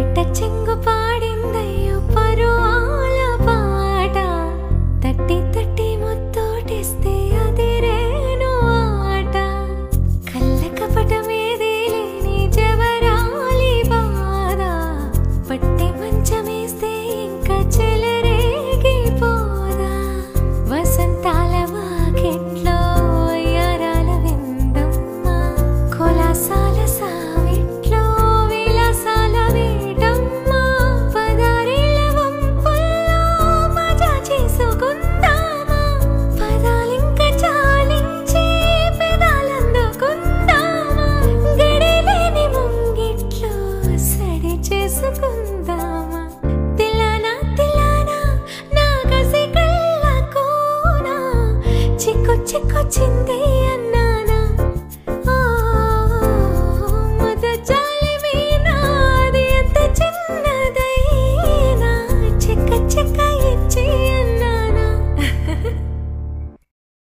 బయట చెంగు పాడిందయ్యో పరువాల పాట తట్టి తట్టి ముత్తోటిస్తే అదిరేను ఆట కళ్ళ కపటమేది లేని జవరాలి బాధ పట్టి మంచమేస్తే ఇంకా చెలరేగిపోదా వసంతాల వాకిట్లో యారాల విందమ్మ కులాసాల సావిట్లో విలాసాల వేడమ్మ పదారేళ్ళ వంపుల్లో మజా చేసుకుందామా పదాలింక చాలించి పెదాలందుకుందామా గడిలేని ముంగిట్లో సడి చేసుకుందామా